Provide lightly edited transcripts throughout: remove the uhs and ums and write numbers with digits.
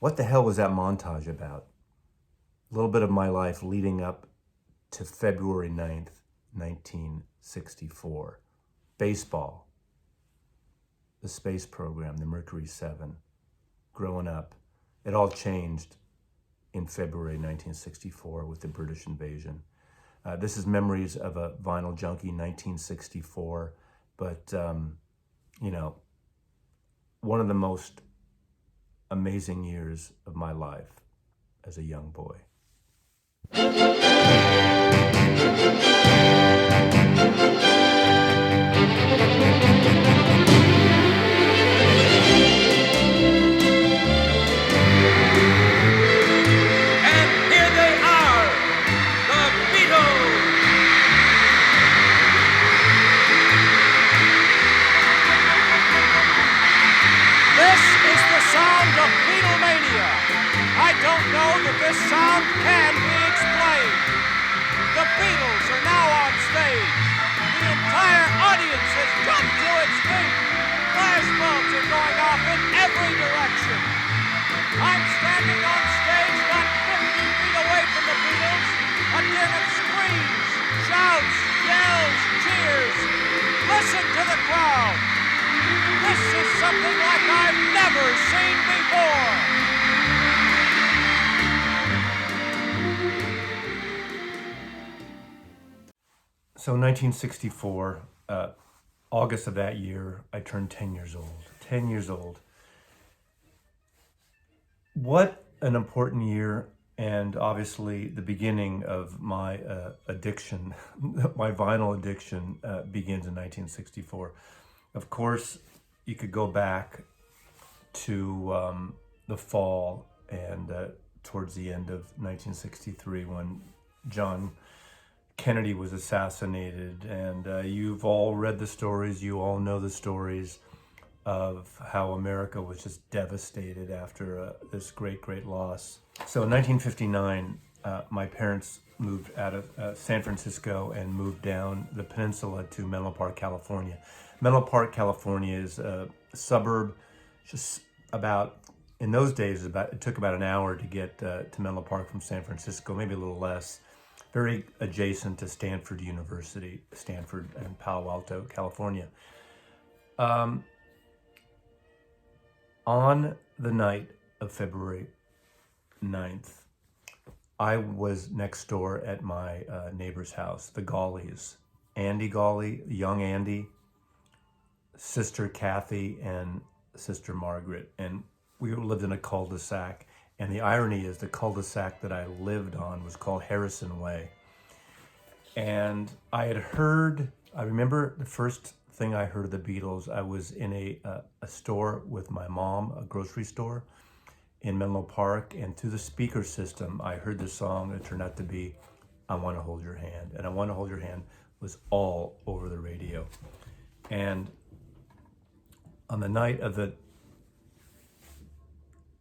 What the hell was that montage about? A little bit of my life leading up to February 9th, 1964. Baseball, the space program, the Mercury 7, growing up. It all changed in February 1964 with the British invasion. This is memories of a vinyl junkie, 1964, but one of the most amazing years of my life as a young boy. This sound can be explained. The Beatles are now on stage. The entire audience has jumped to its feet. Flashbulbs are going off in every direction. I'm standing on stage not 50 feet away from the Beatles. A din of screams, shouts, yells, cheers. Listen to the crowd. This is something like I've never seen before. So in 1964, August of that year, I turned 10 years old. 10 years old. What an important year, and obviously the beginning of my addiction, my vinyl addiction begins in 1964. Of course, you could go back to the fall and towards the end of 1963 when John Kennedy was assassinated, and you've all read the stories, you all know the stories of how America was just devastated after this great loss. So in 1959, my parents moved out of San Francisco and moved down the peninsula to Menlo Park, California. Menlo Park, California is a suburb, just about, in those days, it took about an hour to get to Menlo Park from San Francisco, maybe a little less. Very adjacent to Stanford University, Stanford and Palo Alto, California. On the night of February 9th, I was next door at my neighbor's house, the Gawleys. Andy Gawley, young Andy, sister Kathy, and sister Margaret. And we lived in a cul-de-sac. And the irony is the cul-de-sac that I lived on was called Harrison Way. And I remember the first thing I heard of the Beatles, I was in a store with my mom, a grocery store in Menlo Park, and through the speaker system, I heard the song. It turned out to be I Want to Hold Your Hand. And I Want to Hold Your Hand was all over the radio. And on the night of the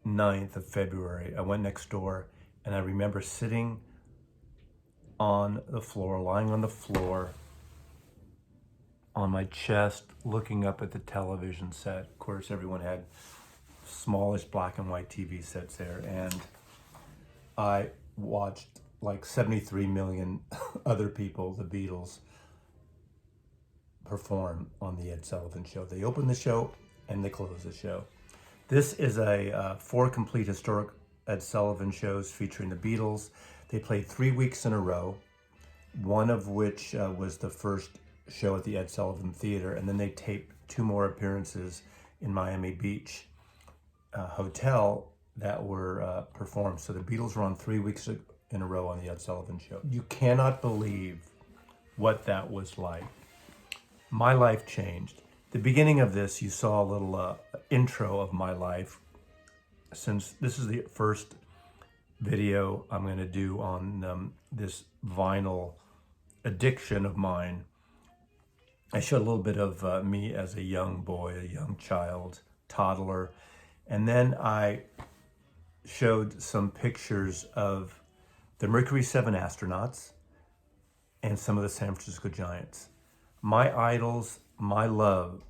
9th of February, I went next door, and I remember sitting on the floor, lying on the floor, on my chest, looking up at the television set. Of course, everyone had smallish black and white TV sets there, and I watched like 73 million other people, the Beatles, perform on the Ed Sullivan Show. They opened the show and they closed the show. This is a 4 complete historic Ed Sullivan shows featuring the Beatles. They played 3 weeks in a row, one of which was the first show at the Ed Sullivan Theater, and then they taped 2 more appearances in Miami Beach Hotel that were performed. So the Beatles were on 3 weeks in a row on the Ed Sullivan Show. You cannot believe what that was like. My life changed. The beginning of this, you saw a little intro of my life. Since this is the first video I'm going to do on this vinyl addiction of mine, I showed a little bit of me as a young boy, a young child, toddler, and then I showed some pictures of the Mercury 7 astronauts and some of the San Francisco Giants. My idols, my love,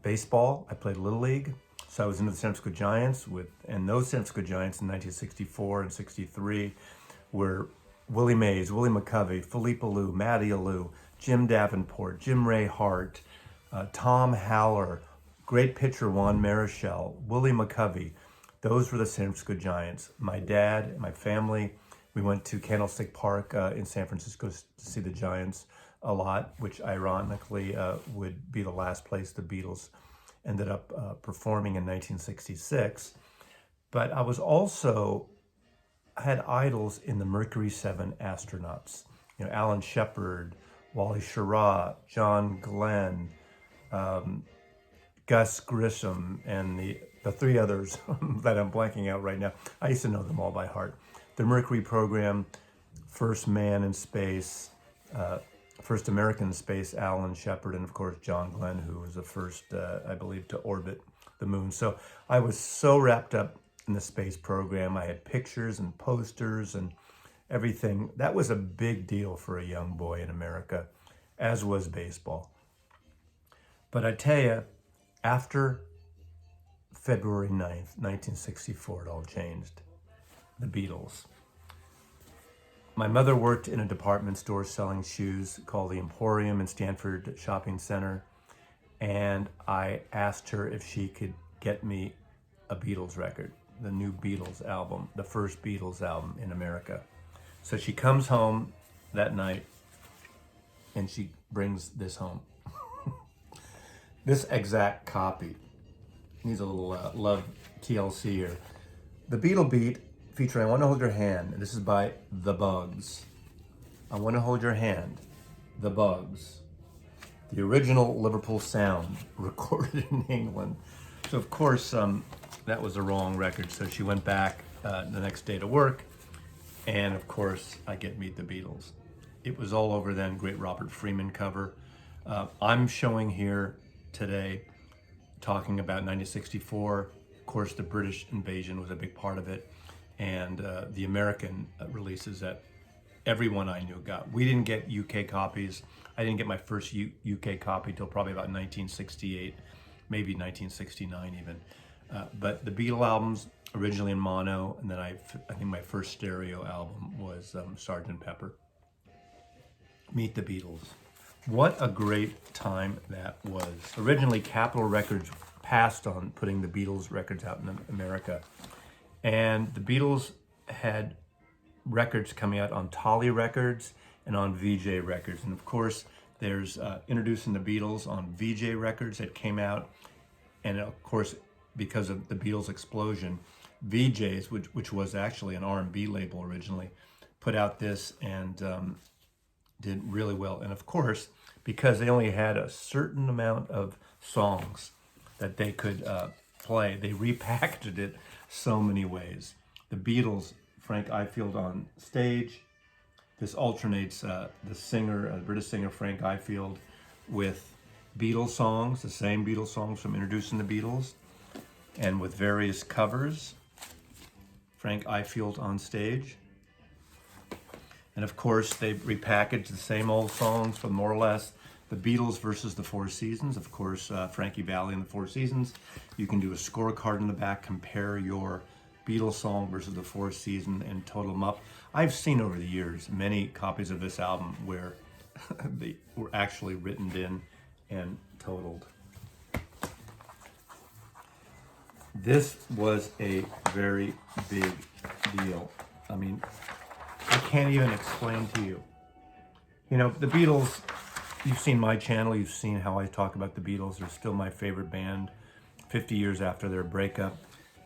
baseball. I played Little League, So I was into the San Francisco Giants and those San Francisco Giants in 1964 and 63 were Willie Mays, Willie McCovey, Philippe Alou, Matty Alou, Jim Davenport, Jim Ray Hart, Tom Haller, great pitcher Juan Marichal, Willie McCovey. Those were the San Francisco Giants. My dad, my family, we went to Candlestick Park in San Francisco to see the Giants a lot, which ironically would be the last place the Beatles ended up performing in 1966. But I had idols in the Mercury 7 astronauts. You know, Alan Shepard, Wally Schirra, John Glenn, Gus Grissom, and the three others that I'm blanking out right now. I used to know them all by heart. The Mercury program, First Man in Space, First American in Space, Alan Shepard, and of course John Glenn, who was the first, I believe, to orbit the moon. So I was so wrapped up in the space program. I had pictures and posters and everything. That was a big deal for a young boy in America, as was baseball. But I tell you, after February 9th, 1964, it all changed. The Beatles. My mother worked in a department store selling shoes called the Emporium in Stanford Shopping Center, and I asked her if she could get me a Beatles record, the new Beatles album, the first Beatles album in America. So she comes home that night and she brings this home. This exact copy. Needs a little love TLC here. The Beatle Beat featuring I Want to Hold Your Hand. This is by The Bugs. I Want to Hold Your Hand. The Bugs. The original Liverpool sound recorded in England. So of course that was a wrong record. So she went back the next day to work. And of course I get Meet the Beatles. It was all over then, great Robert Freeman cover. I'm showing here today talking about 1964. Of course the British invasion was a big part of it. And the American releases that everyone I knew got. We didn't get UK copies. I didn't get my first UK copy till probably about 1968, maybe 1969 even. But the Beatle albums, originally in mono, and then I think my first stereo album was Sgt. Pepper. Meet the Beatles. What a great time that was. Originally, Capitol Records passed on putting the Beatles records out in America. And the Beatles had records coming out on Tolly Records and on VJ Records. And of course, there's Introducing the Beatles on VJ Records that came out. And of course, because of the Beatles explosion, VJs, which was actually an R&B label originally, put out this and did really well. And of course, because they only had a certain amount of songs that they could play, they repackaged it so many ways. The Beatles, Frank Ifield on stage. This alternates the singer, British singer Frank Ifield, with Beatles songs, the same Beatles songs from Introducing the Beatles, and with various covers. Frank Ifield on stage. And of course, they repackaged the same old songs from more or less the Beatles versus the Four Seasons. Of course, Frankie Valli and the Four Seasons. You can do a scorecard in the back, compare your Beatles song versus the Four Seasons and total them up. I've seen over the years many copies of this album where they were actually written in and totaled. This was a very big deal. I mean, I can't even explain to you. You know, the Beatles, you've seen my channel, you've seen how I talk about the Beatles. They're still my favorite band 50 years after their breakup.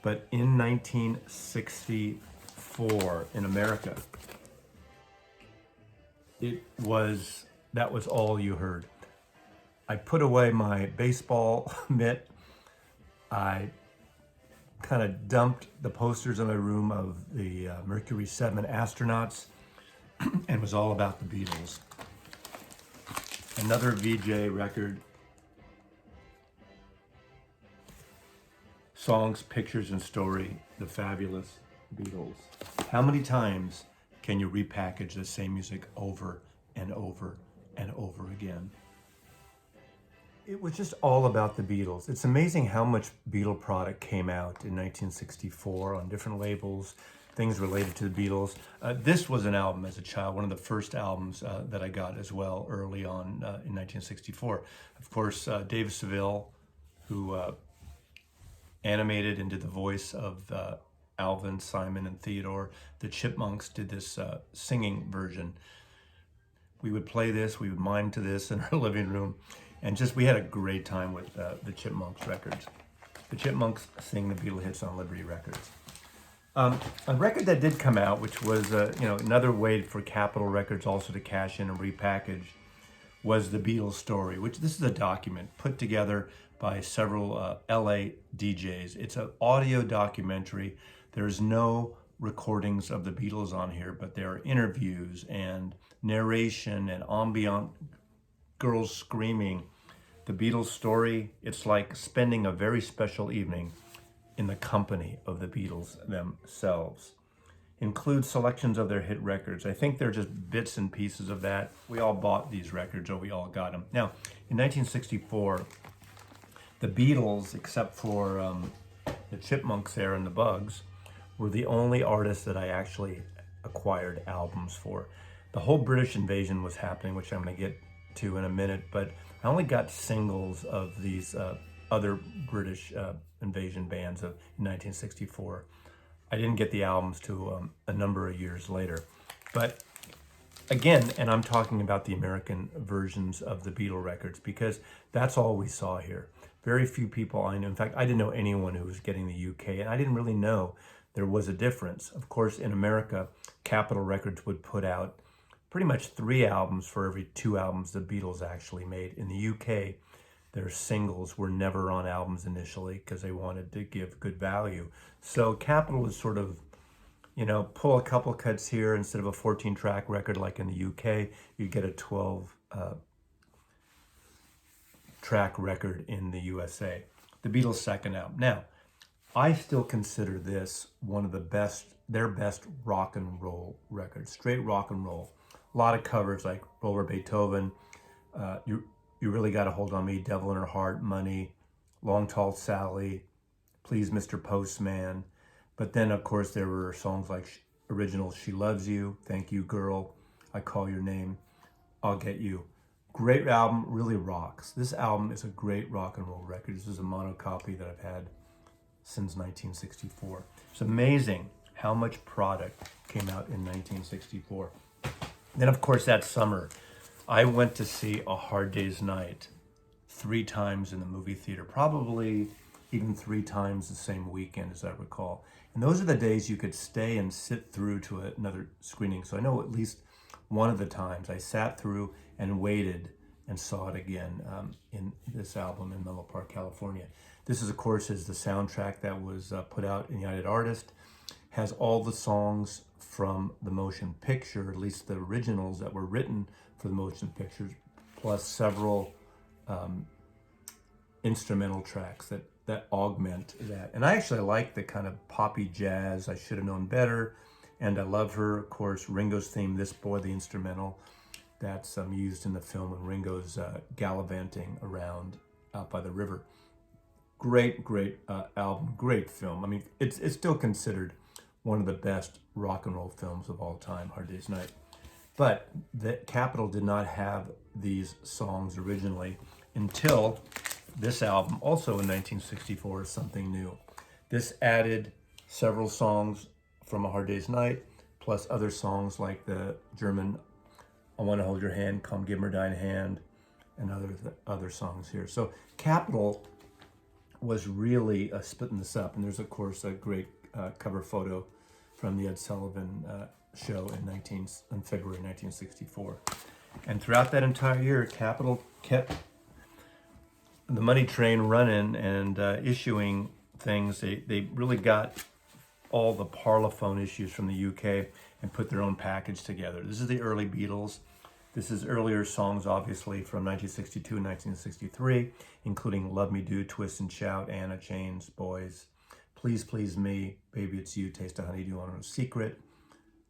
But in 1964 in America, that was all you heard. I put away my baseball mitt. I kind of dumped the posters in my room of the Mercury 7 astronauts and was all about the Beatles. Another VJ record. Songs, Pictures, and Story, the fabulous Beatles. How many times can you repackage the same music over and over and over again? It was just all about the Beatles. It's amazing how much Beatle product came out in 1964 on different labels, things related to the Beatles. This was an album as a child, one of the first albums that I got as well early on in 1964. Of course, Dave Seville, who animated and did the voice of Alvin, Simon, and Theodore. The Chipmunks did this singing version. We would play this, we would mime to this in our living room, and just we had a great time with the Chipmunks records. The Chipmunks sing the Beatle hits on Liberty Records. A record that did come out, which was another way for Capitol Records also to cash in and repackage, was the Beatles story, which this is a document put together by several LA DJs. It's an audio documentary. There's no recordings of the Beatles on here, but there are interviews and narration and ambient girls screaming. The Beatles story, it's like spending a very special evening in the company of the Beatles themselves. Includes selections of their hit records. I think they're just bits and pieces of that. We all bought these records, or we all got them. Now, in 1964, the Beatles, except for the Chipmunks there and the Bugs, were the only artists that I actually acquired albums for. The whole British invasion was happening, which I'm going to get to in a minute, but I only got singles of these other British invasion bands in 1964. I didn't get the albums to a number of years later. But again, and I'm talking about the American versions of the Beatle records, because that's all we saw here. Very few people I knew. In fact, I didn't know anyone who was getting the UK, and I didn't really know there was a difference. Of course, in America, Capitol Records would put out pretty much 3 albums for every 2 albums the Beatles actually made. In the UK, their singles were never on albums initially because they wanted to give good value. So Capitol was sort of, pull a couple cuts here instead of a 14-track record like in the UK, you get a 12-track record in the USA. The Beatles' second album. Now, I still consider this one of their best rock and roll records, straight rock and roll. A lot of covers like Roller Beethoven, You Really Got a Hold on Me, Devil in Her Heart, Money, Long Tall Sally, Please Mr. Postman. But then, of course, there were songs like original She Loves You, Thank You Girl, I Call Your Name, I'll Get You. Great album, really rocks. This album is a great rock and roll record. This is a mono copy that I've had since 1964. It's amazing how much product came out in 1964. Then, of course, that summer, I went to see A Hard Day's Night 3 times in the movie theater, probably even 3 times the same weekend, as I recall. And those are the days you could stay and sit through to another screening. So I know at least one of the times I sat through and waited and saw it again in this album in Menlo Park, California. This is, of course, is the soundtrack that was put out in United Artists. Has all the songs from the motion picture, at least the originals that were written for the motion pictures, plus several instrumental tracks that augment that. And I actually like the kind of poppy jazz, I Should Have Known Better, and I Love Her, of course, Ringo's theme, This Boy, the instrumental, that's used in the film when Ringo's gallivanting around out by the river. Great album, great film. I mean, it's still considered one of the best rock and roll films of all time, Hard Day's Night. But the Capitol did not have these songs originally until this album, also in 1964, Something New. This added several songs from A Hard Day's Night, plus other songs like the German I Want to Hold Your Hand, Come Give Mir Deine Hand, and other songs here. So Capitol was really splitting this up. And there's, of course, a great cover photo from the Ed Sullivan show in February 1964. And throughout that entire year, Capitol kept the money train running and issuing things. They really got all the Parlophone issues from the UK and put their own package together. This is the early Beatles. This is earlier songs, obviously, from 1962 and 1963, including Love Me Do, Twist and Shout, Anna, Chains, Boys, Please Please Me, Baby It's You, Taste of Honeydew on a Secret.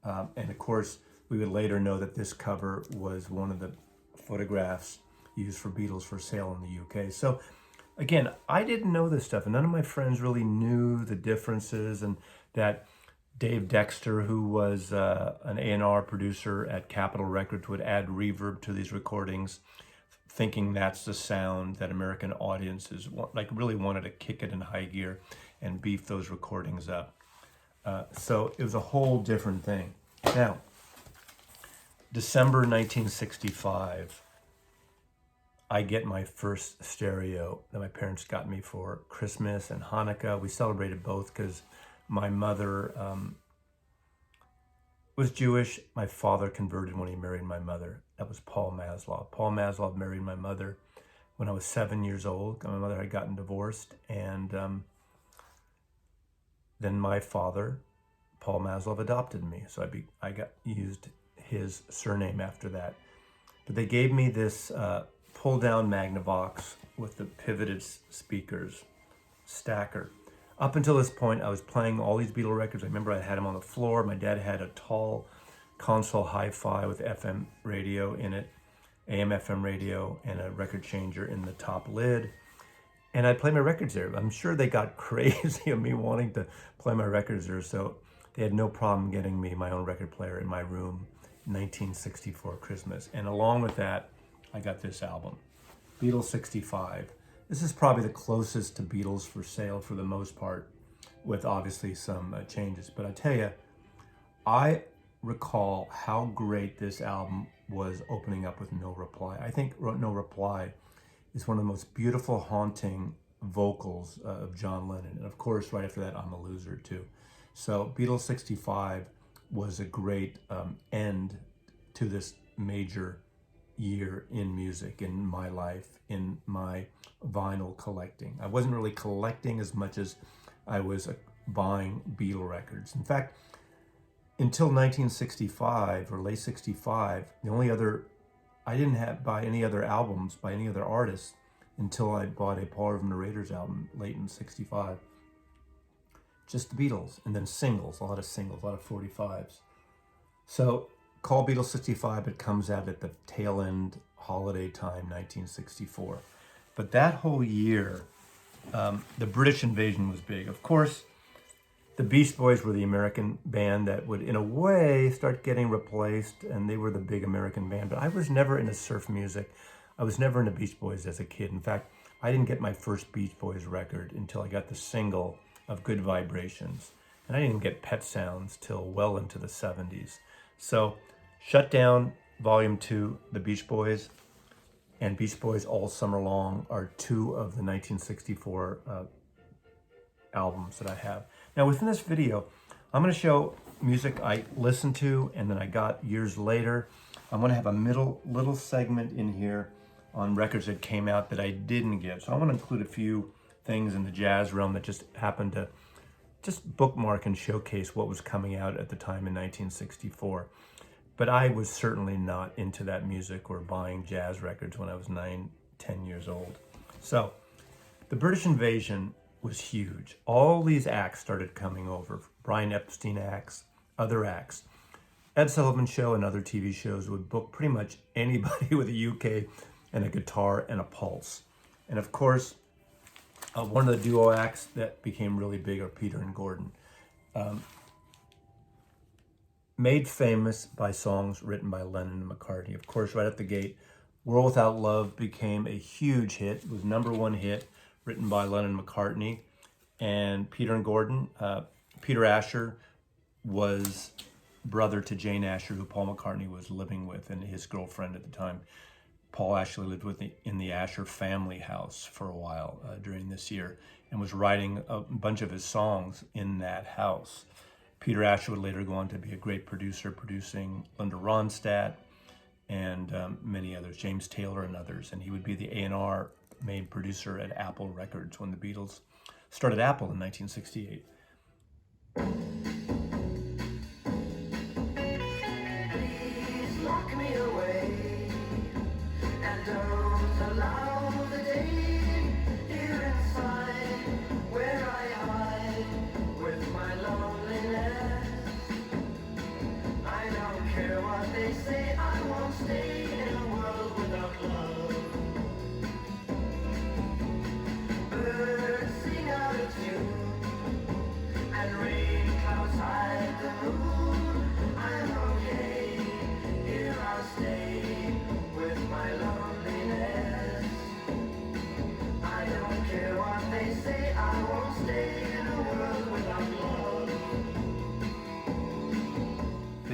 And of course, we would later know that this cover was one of the photographs used for Beatles for sale in the UK. So again, I didn't know this stuff, and none of my friends really knew the differences, and that Dave Dexter, who was an A&R producer at Capitol Records, would add reverb to these recordings, thinking that's the sound that American audiences like really wanted to kick it in high gear and beef those recordings up. So it was a whole different thing. Now, December 1965, I get my first stereo that my parents got me for Christmas and Hanukkah. We celebrated both because my mother was Jewish. My father converted when he married my mother. That was Paul Maslov. Paul Maslov married my mother when I was 7 years old. My mother had gotten divorced, and then my father, Paul Maslov, adopted me. So I got used his surname after that. But they gave me this pull-down Magnavox with the pivoted speakers, stacker. Up until this point, I was playing all these Beatle records. I remember I had them on the floor. My dad had a tall console hi-fi with FM radio in it, AM FM radio, and a record changer in the top lid. And I'd play my records there. I'm sure they got crazy of me wanting to play my records there, so they had no problem getting me my own record player in my room in 1964 Christmas. And along with that, I got this album, Beatles 65. This is probably the closest to Beatles for sale for the most part, with obviously some changes. But I tell you, I recall how great this album was opening up with No Reply. I think No Reply is one of the most beautiful, haunting vocals of John Lennon. And of course, right after that, I'm a Loser too. So Beatles 65 was a great end to this major year in music, in my life, in my vinyl collecting. I wasn't really collecting as much as I was buying Beatle records. In fact, until 1965 or late 65, I didn't buy any other albums by any other artists until I bought a Paul Irvin Narrator's album late in 65. Just the Beatles, and then singles, a lot of 45s. So call Beatles 65, it comes out at the tail end holiday time, 1964. But that whole year, the British invasion was big. Of course, the Beach Boys were the American band that would, in a way, start getting replaced, and they were the big American band. But I was never into surf music. I was never into Beach Boys as a kid. In fact, I didn't get my first Beach Boys record until I got the single of Good Vibrations. And I didn't get Pet Sounds till well into the 70s. So, Shut Down, Volume 2, The Beach Boys, and Beach Boys All Summer Long are two of the 1964 albums that I have. Now within this video, I'm going to show music I listened to and then I got years later. I'm going to have a little segment in here on records that came out that I didn't get. So I'm going to include a few things in the jazz realm that just happened to just bookmark and showcase what was coming out at the time in 1964. But I was certainly not into that music or buying jazz records when I was 9, 10 years old. So the British invasion was huge. All these acts started coming over. Brian Epstein acts, other acts. Ed Sullivan Show and other TV shows would book pretty much anybody with a UK and a guitar and a pulse. And of course, one of the duo acts that became really big are Peter and Gordon. Made famous by songs written by Lennon and McCartney. Of course, right at the gate, World Without Love became a huge hit. It was #1 hit, written by Lennon and McCartney. And Peter and Gordon, Peter Asher was brother to Jane Asher, who Paul McCartney was living with, and his girlfriend at the time. Paul actually lived in the Asher family house for a while during this year and was writing a bunch of his songs in that house. Peter Asher would later go on to be a great producer, producing Linda Ronstadt and many others, James Taylor and others. And he would be the A&R main producer at Apple Records when the Beatles started Apple in 1968. Please lock me away and don't allow the day here inside where I hide with my loneliness. I don't care what they say, I won't stay in a world without love.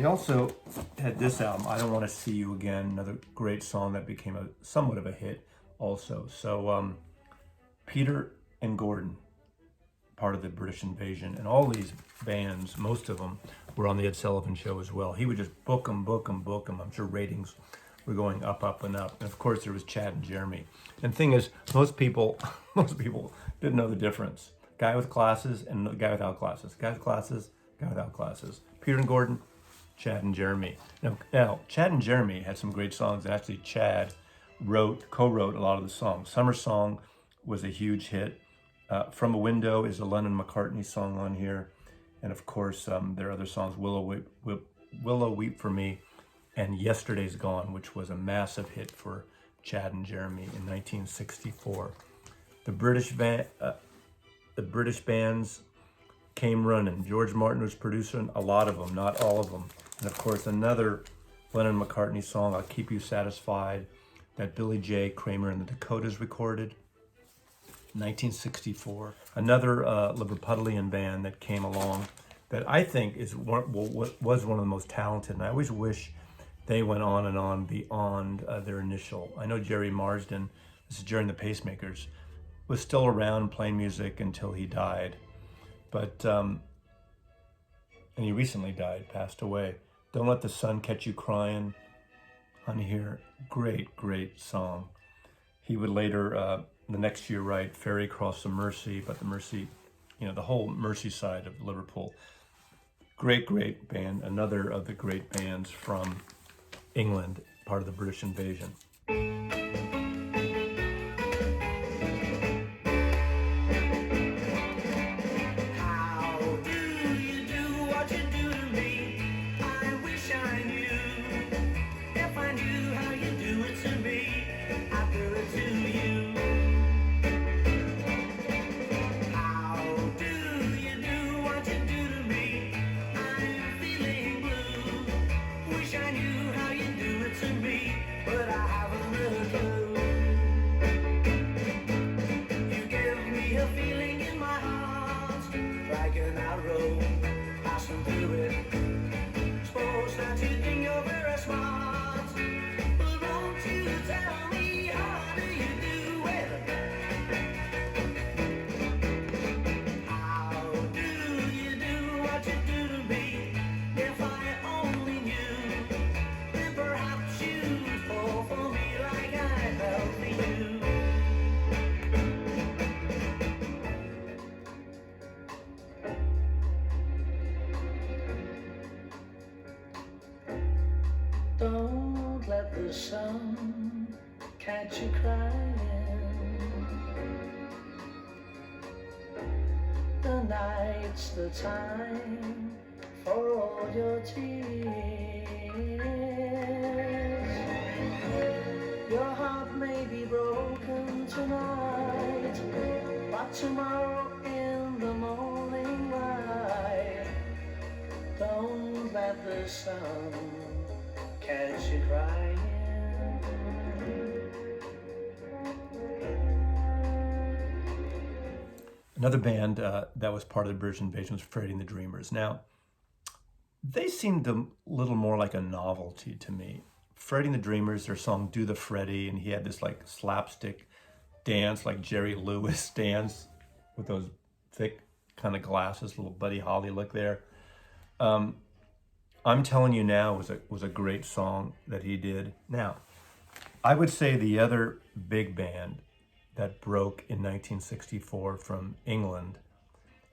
They also had this album, I Don't Want to See You Again, another great song that became somewhat of a hit also. So Peter and Gordon, part of the British Invasion, and all these bands, most of them, were on the Ed Sullivan Show as well. He would just book them. I'm sure ratings were going up, up, and up. And of course, there was Chad and Jeremy. And the thing is, most people didn't know the difference. Guy with glasses and the guy without glasses. Guy with glasses, guy without glasses. Peter and Gordon, Chad and Jeremy. Now, Chad and Jeremy had some great songs. And actually, Chad co-wrote a lot of the songs. Summer Song was a huge hit. From a Window is a Lennon-McCartney song on here. And of course, there are other songs, Willow Weep for Me, and Yesterday's Gone, which was a massive hit for Chad and Jeremy in 1964. The British bands came running. George Martin was producing a lot of them, not all of them. And of course, another Lennon-McCartney song, I'll Keep You Satisfied, that Billy J. Kramer and the Dakotas recorded. 1964. Another Liverpudlian band that came along that I think was one of the most talented, and I always wish they went on and on beyond their initial. I know Jerry Marsden, this is during the Pacemakers, was still around playing music until he died. But, and he recently died, passed away. Don't Let the Sun Catch You Crying on here. Great, great song. He would later, the next year, write Ferry Across the Mersey, but the Mersey, the whole Mersey side of Liverpool. Great, great band. Another of the great bands from England, part of the British Invasion. How do you do what you do to me? I wish I knew. If I knew how you do it to me, I'd do it to you. How do you do what you do to me? I'm feeling blue. Wish I knew how you do it to me, but I haven't a clue. You give me a feeling in my heart, like an arrow passing through it. Suppose that you think you're very smart, but won't you tell me how do you do it? How do you do what you do to me? If I only knew, then perhaps you'd fall for me like I fell for you. Don't let the sun catch you crying. The night's the time for all your tears. Your heart may be broken tonight, but tomorrow in the morning light, don't let the sun catch you crying. Another band that was part of the British Invasion was Freddie and the Dreamers. Now, they seemed a little more like a novelty to me. Freddie and the Dreamers, their song Do the Freddie, and he had this like slapstick dance, like Jerry Lewis dance with those thick kind of glasses, little Buddy Holly look there. I'm Telling You Now was a great song that he did. Now, I would say the other big band that broke in 1964 from England,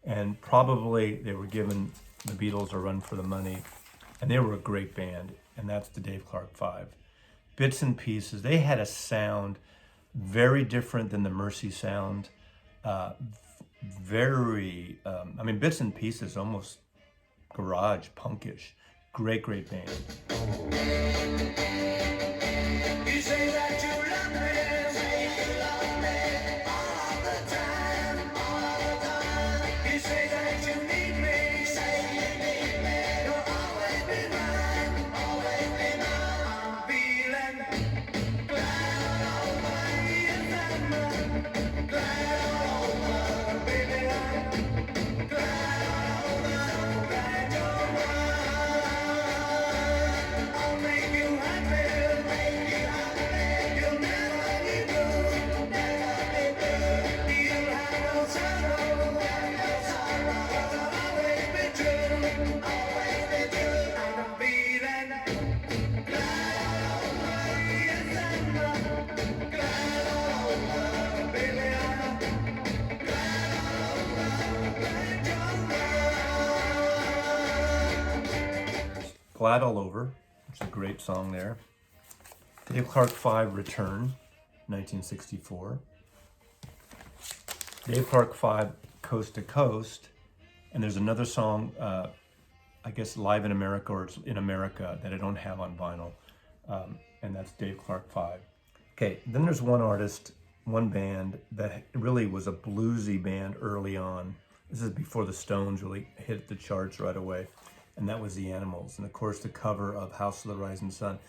and probably they were giving the Beatles a run for the money, and they were a great band, and that's the Dave Clark Five. Bits and Pieces, they had a sound very different than the Mersey sound. Bits and Pieces, almost garage, punkish. Great, great band. You say that you love me, say you love me all the time, all the time. You say that you need me, say you need me. You'll always be mine, always be mine. I'm feeling glad all over you, glad all over, baby. I'm glad all over, glad you're mine. Glad All Over, which is a great song there. Dave Clark 5, Return, 1964. Dave Clark 5, Coast to Coast. And there's another song, I guess Live in America, or it's in America, that I don't have on vinyl. And that's Dave Clark 5. Okay, then there's one artist, one band that really was a bluesy band early on. This is before the Stones really hit the charts right away. And that was the Animals. And of course, the cover of House of the Rising Sun,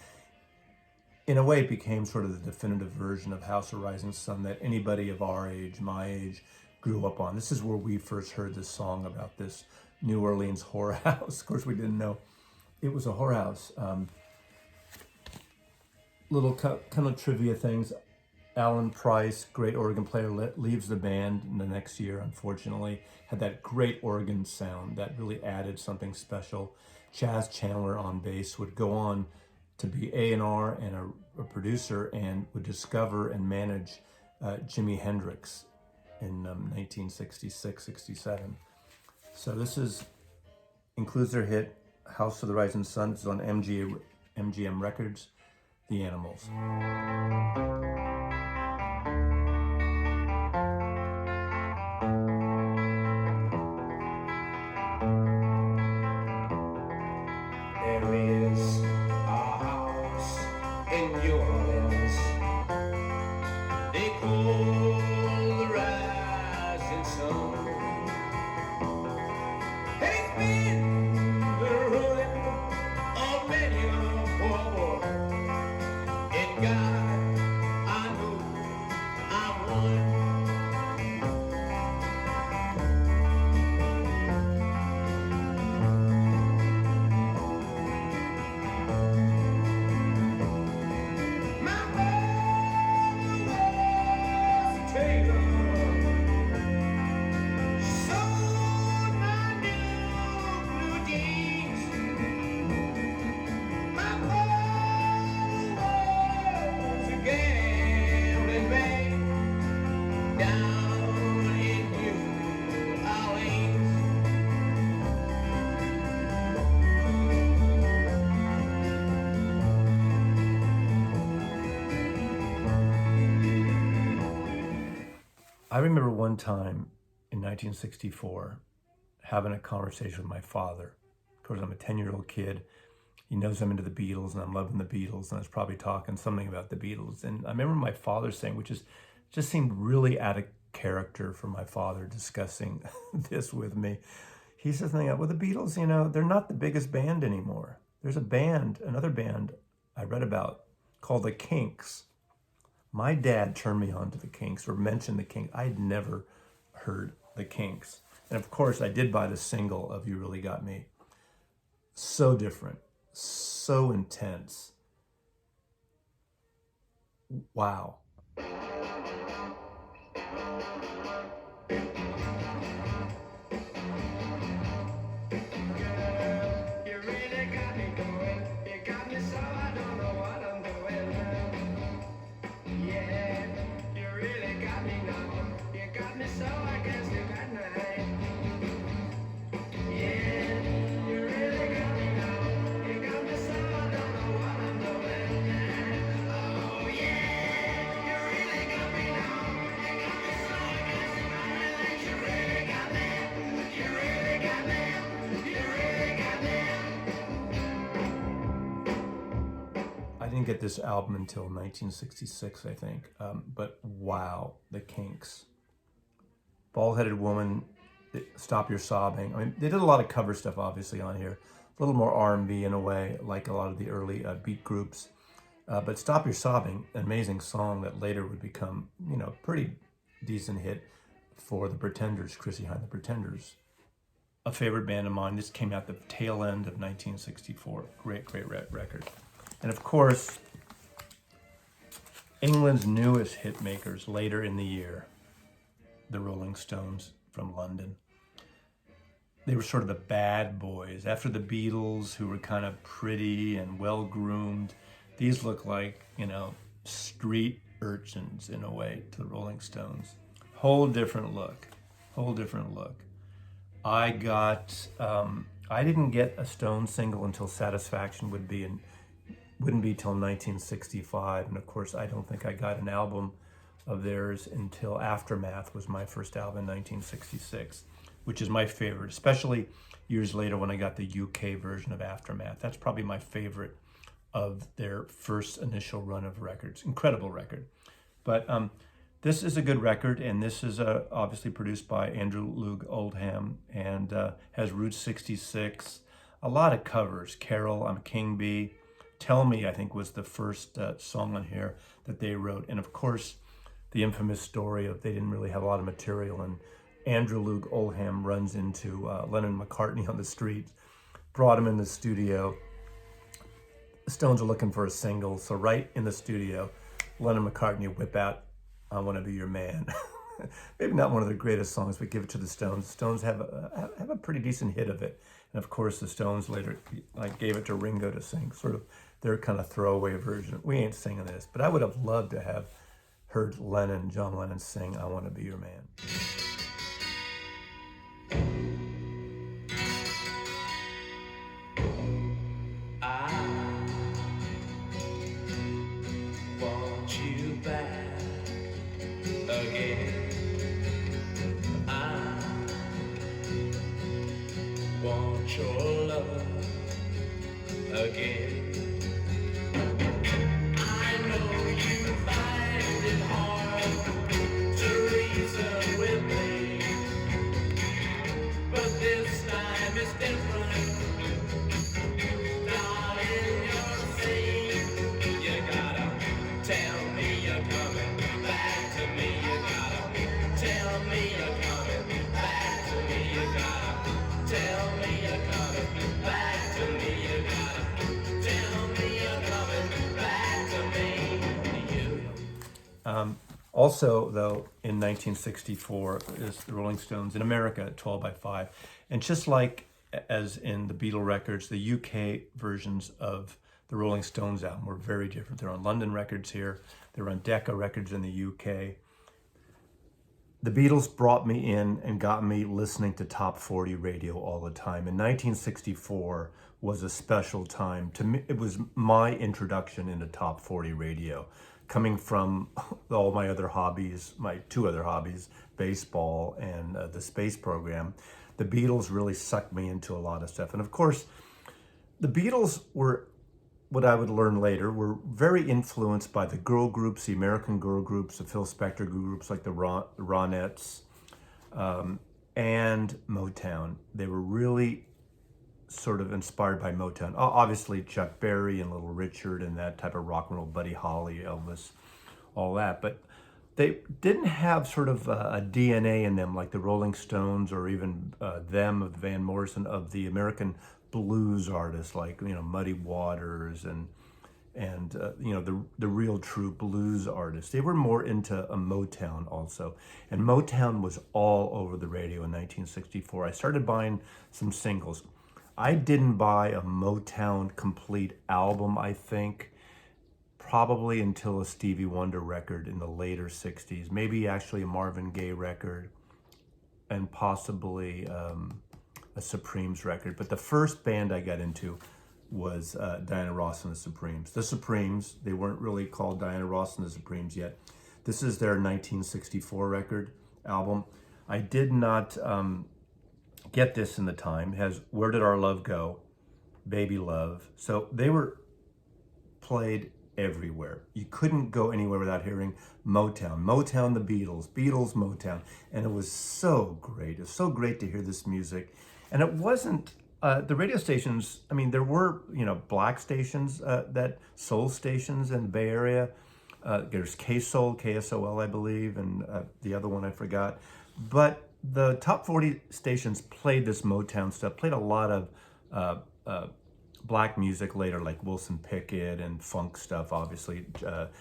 in a way, it became sort of the definitive version of House of the Rising Sun that anybody of our age, my age, grew up on. This is where we first heard this song about this New Orleans whorehouse. Of course, we didn't know it was a whorehouse. Little kind of trivia things. Alan Price, great organ player, leaves the band in the next year, unfortunately. Had that great organ sound that really added something special. Chaz Chandler on bass would go on to be A&R and a producer, and would discover and manage Jimi Hendrix in 1966, 67. So this includes their hit, House of the Rising Sun. It's on MGM Records, The Animals. There is a house in New Orleans they call the Rising Sun. It's been the ruin of many a poor boy. In God, I know I'm one. I remember one time in 1964 having a conversation with my father. Of course, I'm a 10-year-old kid. He knows I'm into the Beatles and I'm loving the Beatles, and I was probably talking something about the Beatles. And I remember my father saying, which just seemed really out of character for my father discussing this with me. He says something, well, the Beatles, they're not the biggest band anymore. There's another band I read about called the Kinks. My dad turned me on to the Kinks, or mentioned the Kinks. I had never heard the Kinks. And of course, I did buy the single of You Really Got Me. So different, so intense. Wow. You really got me going. You got me so I don't know what I'm doing. Yeah, you really got me now. You got me so I guess you got night. Yeah, you really got me now. You got me so I don't know what I'm doing. Oh yeah, you really got me now. You got me so I guess you got night. You really got me. You really got me. You really got me. I didn't get this album until 1966, I think. But wow, the Kinks. Bald-Headed Woman, Stop Your Sobbing. I mean, they did a lot of cover stuff, obviously, on here. A little more R&B in a way, like a lot of the early beat groups. But Stop Your Sobbing, an amazing song that later would become, pretty decent hit for the Pretenders, Chrissie Hynde, the Pretenders. A favorite band of mine. This came out the tail end of 1964. Great, great record. And of course, England's newest hit makers later in the year, the Rolling Stones from London. They were sort of the bad boys. After the Beatles, who were kind of pretty and well-groomed, these look like, street urchins in a way to the Rolling Stones. Whole different look. I I didn't get a Stones single until Satisfaction wouldn't be till 1965, and of course I don't think I got an album of theirs until Aftermath was my first album in 1966, which is my favorite, especially years later when I got the UK version of Aftermath. That's probably my favorite of their first initial run of records. Incredible record. But this is a good record, and this is obviously produced by Andrew Loog Oldham, and has Route 66, a lot of covers. Carol, I'm King Bee, Tell Me, I think, was the first song on here that they wrote. And of course, the infamous story of they didn't really have a lot of material, and Andrew Loog Oldham runs into Lennon McCartney on the street, brought him in the studio. The Stones are looking for a single, so right in the studio, Lennon McCartney whip out I Want to Be Your Man. Maybe not one of the greatest songs, but give it to the Stones. The Stones have a pretty decent hit of it. And of course, the Stones later gave it to Ringo to sing, sort of their kind of throwaway version. We ain't singing this, but I would have loved to have heard John Lennon sing I Want to Be Your Man. Want you back again. I want your love again. I know you find it hard to reason with me, but this time it's different. Darling, you're saying you gotta tell me you're coming back to me. You gotta tell me you're coming back to me. You gotta tell me you're coming back to me. You gotta tell me you're coming back to me. Also, though, in 1964 is the Rolling Stones in America at 12 by 5. And just like as in the Beatle records, the UK versions of the Rolling Stones album were very different. They're on London Records here. They're on Decca Records in the UK. The Beatles brought me in and got me listening to top 40 radio all the time. And 1964 was a special time. To me, it was my introduction into top 40 radio. Coming from all my other hobbies, my two other hobbies, baseball and the space program, the Beatles really sucked me into a lot of stuff. And of course, the Beatles were, what I would learn later, were very influenced by the girl groups, the American girl groups, the Phil Spector groups like the Ronettes, and Motown. They were really sort of inspired by Motown. Obviously Chuck Berry and Little Richard and that type of rock and roll, Buddy Holly, Elvis, all that. But they didn't have sort of a DNA in them like the Rolling Stones or even them of Van Morrison, of the American blues artists like, Muddy Waters and the real true blues artists. They were more into a Motown also. And Motown was all over the radio in 1964. I started buying some singles. I didn't buy a Motown complete album, I think, probably until a Stevie Wonder record in the later 60s. Maybe actually a Marvin Gaye record and possibly a Supremes record. But the first band I got into was Diana Ross and the Supremes. The Supremes, they weren't really called Diana Ross and the Supremes yet. This is their 1964 album. I did not get this in the time. It has Where Did Our Love Go, Baby Love. So they were played everywhere. You couldn't go anywhere without hearing Motown. Motown, the Beatles, Beatles, Motown. And it was so great. It was so great to hear this music. And it wasn't, the radio stations, I mean, there were, black stations, that soul stations in the Bay Area. There's K-Soul, KSOL, I believe, and the other one I forgot. But the top 40 stations played this Motown stuff, played a lot of black music later, like Wilson Pickett and funk stuff, obviously,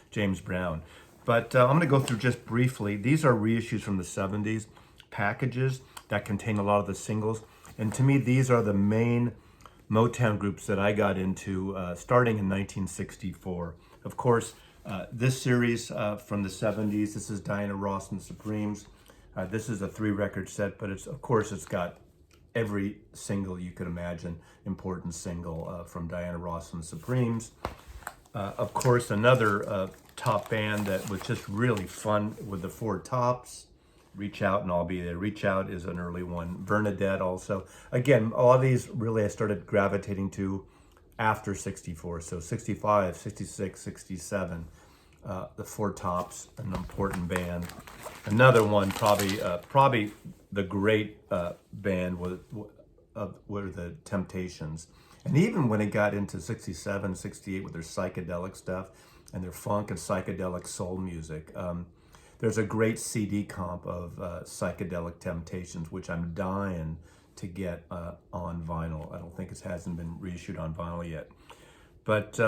James Brown. But I'm going to go through just briefly. These are reissues from the 70s, packages that contain a lot of the singles. And to me, these are the main Motown groups that I got into starting in 1964. Of course, this series from the 70s, this is Diana Ross and the Supremes. This is a 3-record set, but it's got every single you could imagine, important single from Diana Ross and the Supremes. Of course, another top band that was just really fun with the Four Tops. Reach Out and I'll Be There. Reach Out is an early one. Bernadette also. Again, all of these really I started gravitating to after 64. So 65, 66, 67. The Four Tops, an important band. Another one, probably the great band were the Temptations. And even when it got into 67, 68 with their psychedelic stuff and their funk and psychedelic soul music, there's a great CD comp of Psychedelic Temptations, which I'm dying to get on vinyl. I don't think it hasn't been reissued on vinyl yet. But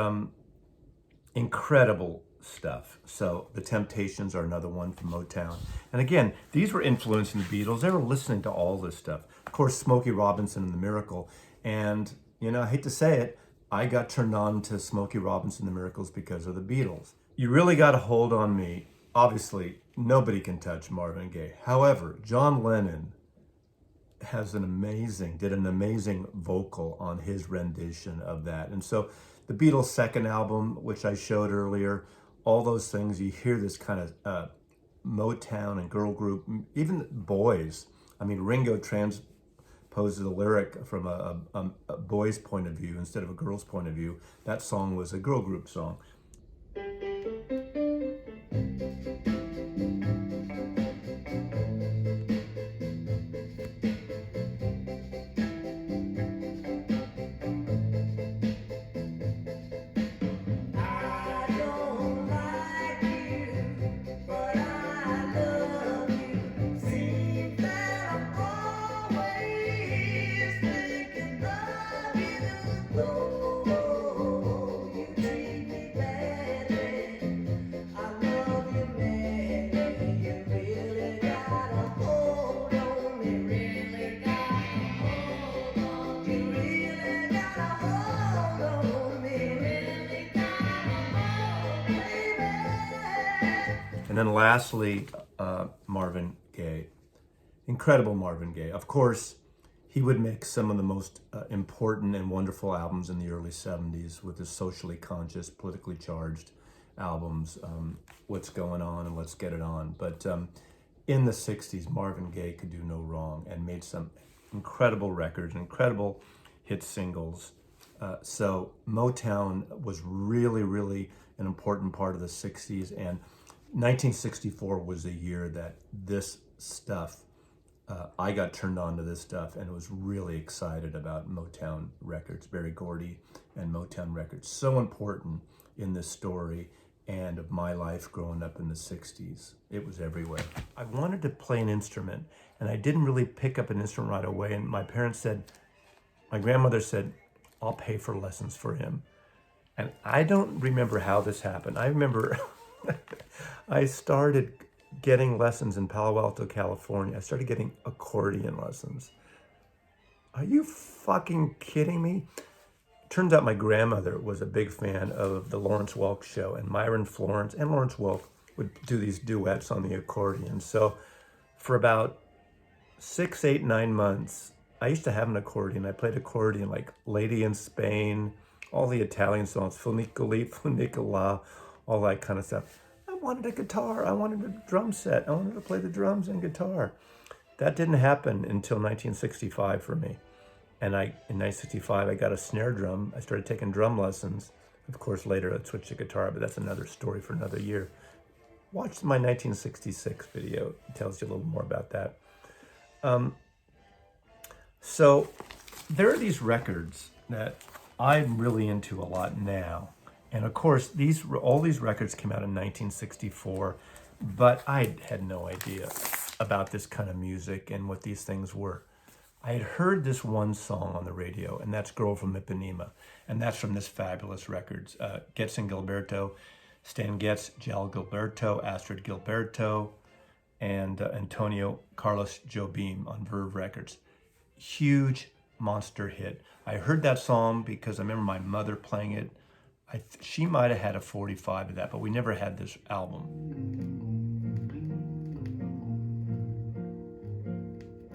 incredible stuff. So the Temptations are another one from Motown. And again, these were influencing the Beatles. They were listening to all this stuff. Of course, Smokey Robinson and the Miracle. And, you know, I hate to say it, I got turned on to Smokey Robinson and the Miracles because of the Beatles. You Really Got a Hold on Me. Obviously, nobody can touch Marvin Gaye. However, John Lennon did an amazing vocal on his rendition of that. And so the Beatles' second album, which I showed earlier, all those things, you hear this kind of Motown and girl group, even boys. I mean, Ringo transposes the lyric from a boy's point of view instead of a girl's point of view. That song was a girl group song. And then lastly, Marvin Gaye. Incredible Marvin Gaye. Of course, he would make some of the most important and wonderful albums in the early 70s with his socially conscious, politically charged albums, What's Going On and Let's Get It On. But in the 60s, Marvin Gaye could do no wrong and made some incredible records, incredible hit singles. So Motown was really, really an important part of the 60s, and 1964 was the year that this stuff, I got turned on to this stuff and was really excited about Motown records, Berry Gordy and Motown records. So important in this story and of my life growing up in the 60s. It was everywhere. I wanted to play an instrument and I didn't really pick up an instrument right away. And my grandmother said, I'll pay for lessons for him. And I don't remember how this happened. I remember I started getting lessons in Palo Alto, California. I started getting accordion lessons. Are you fucking kidding me? Turns out my grandmother was a big fan of the Lawrence Welk show, and Myron Florence and Lawrence Welk would do these duets on the accordion. So for about 6, 8, 9 months, I used to have an accordion. I played accordion like Lady in Spain, all the Italian songs, Funicoli, Funicola, all that kind of stuff. I wanted a guitar. I wanted a drum set. I wanted to play the drums and guitar. That didn't happen until 1965 for me. And in 1965, I got a snare drum. I started taking drum lessons. Of course, later I switched to guitar, but that's another story for another year. Watch my 1966 video. It tells you a little more about that. So there are these records that I'm really into a lot now. And of course, all these records came out in 1964, but I had no idea about this kind of music and what these things were. I had heard this one song on the radio, and that's Girl from Ipanema. And that's from this fabulous records. Getz and Gilberto, Stan Getz, Jal Gilberto, Astrid Gilberto, and Antonio Carlos Jobim on Verve Records. Huge monster hit. I heard that song because I remember my mother playing it. She might have had a 45 of that, but we never had this album.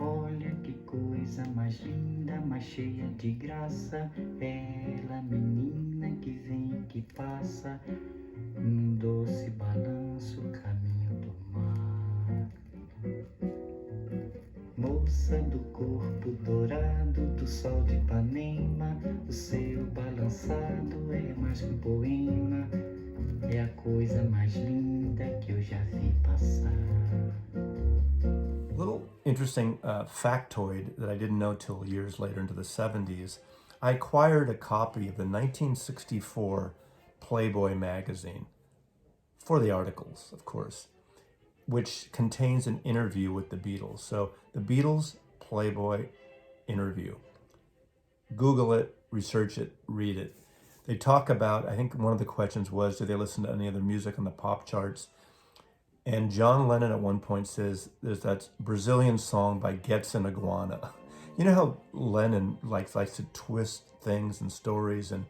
Olha que coisa mais mais cheia de graça, ela, menina que vem, que passa, num doce balanço, caminho do mar. Moça do corpo dourado do sol de Ipanema, o seu balançado é mais que um poema, é a coisa mais linda que eu já vi passar. Little interesting factoid that I didn't know till years later into the 70s. I acquired a copy of the 1964 Playboy magazine for the articles, of course, which contains an interview with the Beatles. So the Beatles Playboy interview. Google it, research it, read it. They talk about, I think one of the questions was, do they listen to any other music on the pop charts? And John Lennon at one point says there's that Brazilian song by Getz and Iguana. You know how Lennon likes to twist things and stories and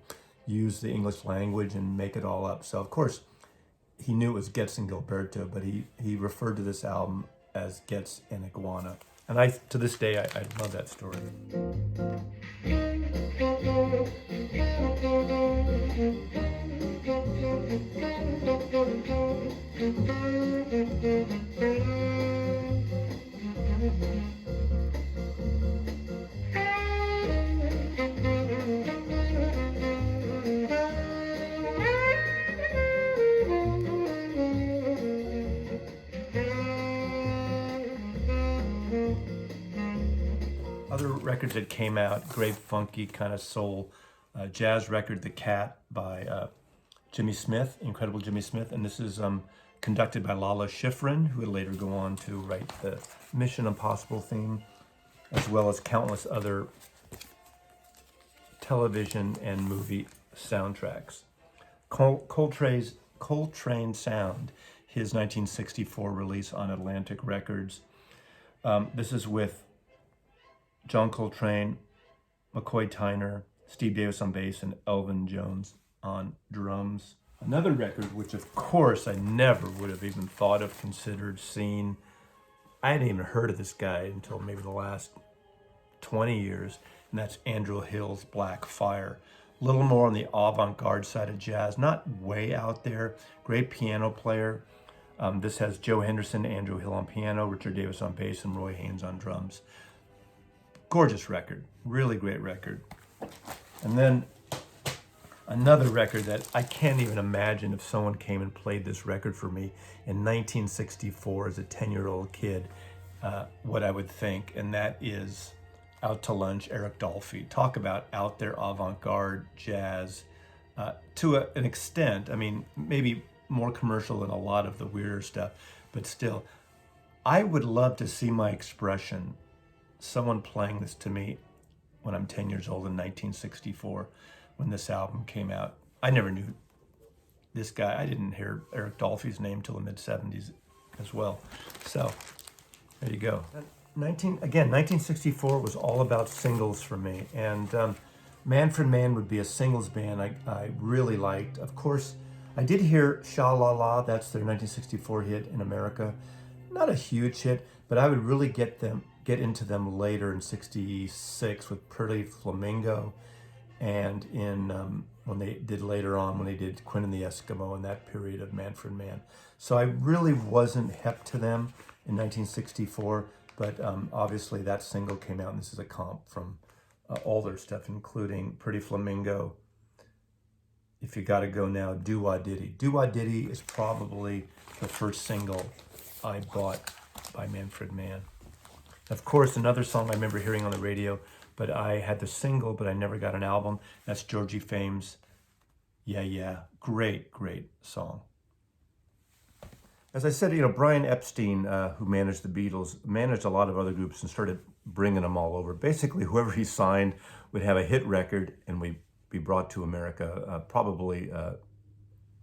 use the English language and make it all up. So of course he knew it was Getz and Gilberto, but he referred to this album as Getz and Iguana. And to this day, I love that story. Other records that came out, great funky kind of soul jazz record, The Cat by Jimmy Smith, incredible Jimmy Smith. And this is conducted by Lalo Schifrin, who would later go on to write the Mission Impossible theme, as well as countless other television and movie soundtracks. Coltrane Sound, his 1964 release on Atlantic Records. This is with John Coltrane, McCoy Tyner, Steve Davis on bass, and Elvin Jones on drums. Another record, which of course I never would have even thought of, considered, seen. I hadn't even heard of this guy until maybe the last 20 years, and that's Andrew Hill's Black Fire. A little more on the avant-garde side of jazz, not way out there. Great piano player. This has Joe Henderson, Andrew Hill on piano, Richard Davis on bass, and Roy Haynes on drums. Gorgeous record, really great record. And then another record that I can't even imagine if someone came and played this record for me in 1964 as a 10-year-old kid, what I would think, and that is Out to Lunch, Eric Dolphy. Talk about out there avant-garde jazz to an extent. I mean, maybe more commercial than a lot of the weirder stuff, but still, I would love to see my expression, someone playing this to me when I'm 10 years old in 1964, when this album came out. I never knew this guy. I didn't hear Eric Dolphy's name till the mid-70s as well. So there you go. 1964 was all about singles for me. And Manfred Mann would be a singles band I really liked. Of course, I did hear Sha La La. That's their 1964 hit in America. Not a huge hit, but I would really get into them later in '66 with Pretty Flamingo, and in when they did Quinn and the Eskimo in that period of Manfred Mann. So I really wasn't hep to them in 1964, but obviously that single came out, and this is a comp from all their stuff, including Pretty Flamingo, If You Gotta Go Now, Do Wah Diddy. Do Wah Diddy is probably the first single I bought by Manfred Mann. Of course, another song I remember hearing on the radio, but I had the single, but I never got an album. That's Georgie Fame's Yeah Yeah. Great, great song. As I said, Brian Epstein, who managed the Beatles, managed a lot of other groups and started bringing them all over. Basically, whoever he signed would have a hit record and we'd be brought to America. Probably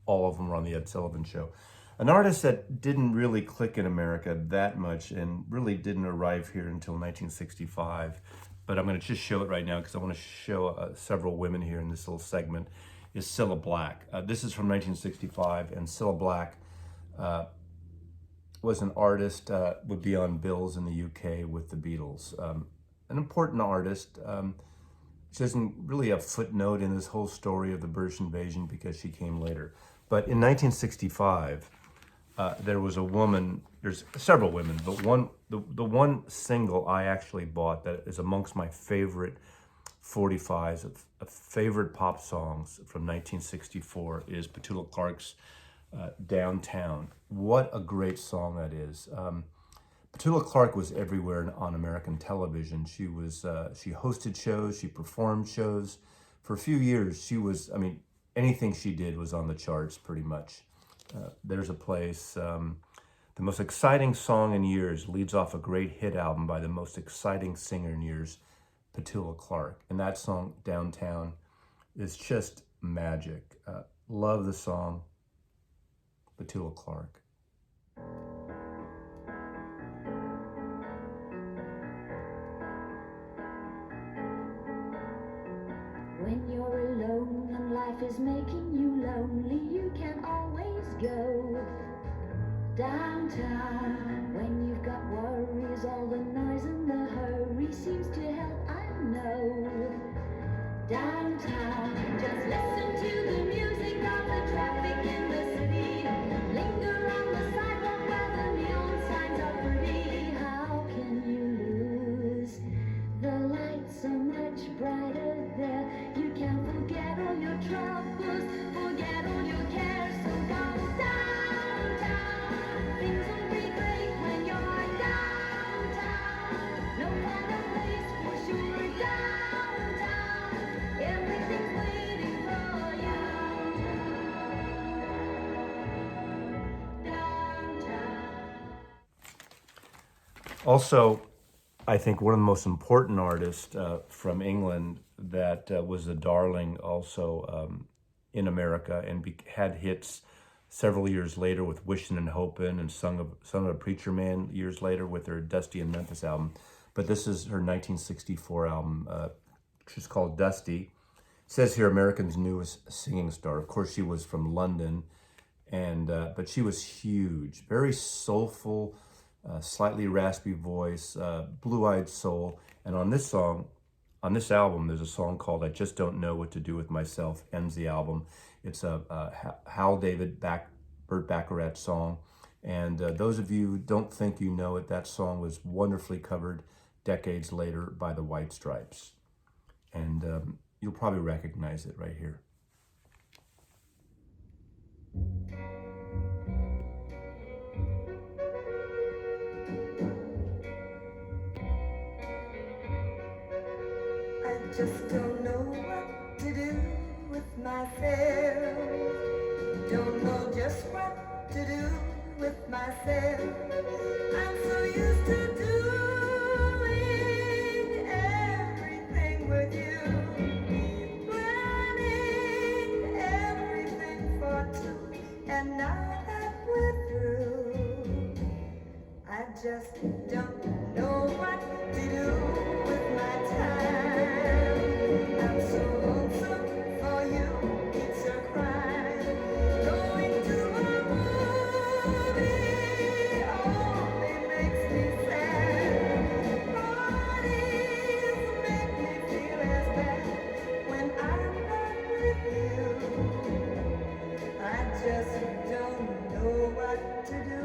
all of them were on the Ed Sullivan Show. An artist that didn't really click in America that much and really didn't arrive here until 1965, but I'm going to just show it right now because I want to show several women here in this little segment, is Cilla Black. This is from 1965, and Cilla Black was an artist, would be on bills in the UK with the Beatles. an important artist. She isn't really a footnote in this whole story of the British invasion because she came later. But in 1965, there was a woman, there's several women, but the one single I actually bought that is amongst my favorite 45s of favorite pop songs from 1964 is Petula Clark's Downtown. What a great song that is. Petula Clark was everywhere on American television. She hosted shows, she performed shows. For a few years, she was, I mean, anything she did was on the charts pretty much. There's a Place. The most exciting song in years leads off a great hit album by the most exciting singer in years, Petula Clark. And that song, Downtown, is just magic. Love the song, Petula Clark. When you're alone and life is making you lonely, you can always go downtown. When you've got worries, all the noise and the hurry seems to help, I know. Downtown, just listen to the music of the traffic in the city. Linger on the sidewalk where the neon signs are pretty. How can you lose? The lights are much brighter there. You can forget all your troubles, forget all your cares. So go downtown. Things will be great when you're downtown. No better place for sure. Downtown, everything's waiting for you. Downtown. Also, I think one of the most important artists from England that was a darling also in America and had hits several years later with Wishin' and Hopin' and Son of a Preacher Man years later with her Dusty in Memphis album. But this is her 1964 album, which is called Dusty. It says here, America's newest singing star. Of course, she was from London, and but she was huge, very soulful, slightly raspy voice, blue-eyed soul. And on this album, there's a song called I Just Don't Know What to Do With Myself, ends the album. It's a Hal David, Burt Bacharach song. And those of you who don't think you know it, that song was wonderfully covered decades later by the White Stripes. And you'll probably recognize it right here. I just don't know what to do with myself. Don't know just what to do with myself. I'm so used to doing everything with you, planning everything for two, and now that we're through, I just don't know what to do with my time. I'm so lonesome for you, it's a crime. Going to a movie only makes me sad. Parties make me feel as bad when I'm not with you. I just don't know what to do.